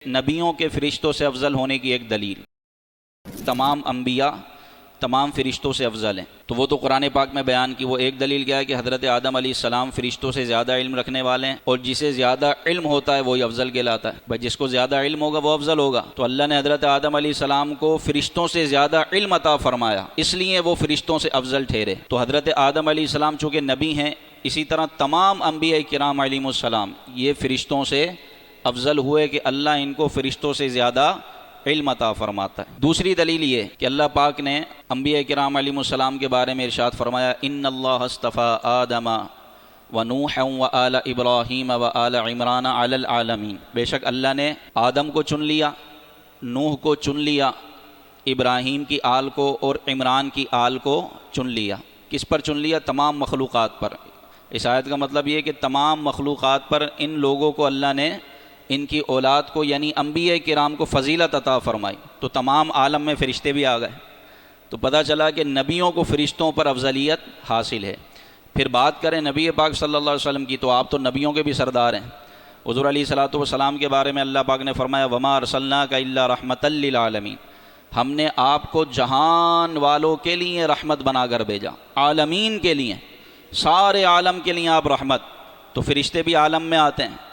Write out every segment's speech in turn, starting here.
نبیوں کے فرشتوں سے افضل ہونے کی ایک دلیل، تمام انبیاء تمام فرشتوں سے افضل ہیں، تو وہ تو قرآن پاک میں بیان کی۔ وہ ایک دلیل کیا ہے کہ حضرت آدم علیہ السلام فرشتوں سے زیادہ علم رکھنے والے ہیں، اور جسے زیادہ علم ہوتا ہے وہی افضل کہلاتا ہے۔ بھائی جس کو زیادہ علم ہوگا وہ افضل ہوگا، تو اللہ نے حضرت آدم علیہ السلام کو فرشتوں سے زیادہ علم عطا فرمایا، اس لیے وہ فرشتوں سے افضل ٹھہرے۔ تو حضرت آدم علیہ السلام چونکہ نبی ہیں، اسی طرح تمام انبیاء کرام علیہم السلام یہ فرشتوں سے افضل ہوئے کہ اللہ ان کو فرشتوں سے زیادہ علم عطا فرماتا ہے۔ دوسری دلیل یہ کہ اللہ پاک نے انبیاء کرام علیہم السلام کے بارے میں ارشاد فرمایا، ان اللہ اصطفیٰ آدم ونوحا وآل ابراہیم وآل عمران علی العالمین، بے شک اللہ نے آدم کو چن لیا، نوح کو چن لیا، ابراہیم کی آل کو اور عمران کی آل کو چن لیا۔ کس پر چن لیا؟ تمام مخلوقات پر۔ اس آیت کا مطلب یہ کہ تمام مخلوقات پر ان لوگوں کو اللہ نے ان کی اولاد کو یعنی انبیاء کرام کو فضیلت عطا فرمائی، تو تمام عالم میں فرشتے بھی آ گئے۔ تو پتہ چلا کہ نبیوں کو فرشتوں پر افضلیت حاصل ہے۔ پھر بات کریں نبی پاک صلی اللہ علیہ وسلم کی، تو آپ تو نبیوں کے بھی سردار ہیں۔ حضور علیہ الصلوۃ والسلام کے بارے میں اللہ پاک نے فرمایا، وما ارسلناک الا رحمۃ للعالمین، ہم نے آپ کو جہان والوں کے لیے رحمت بنا کر بھیجا، عالمین کے لیے، سارے عالم کے لیے آپ رحمت۔ تو فرشتے بھی عالم میں آتے ہیں،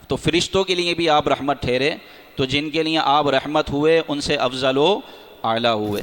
تو فرشتوں کے لیے بھی آپ رحمت ٹھہرے، تو جن کے لیے آپ رحمت ہوئے ان سے افضل و اعلیٰ ہوئے۔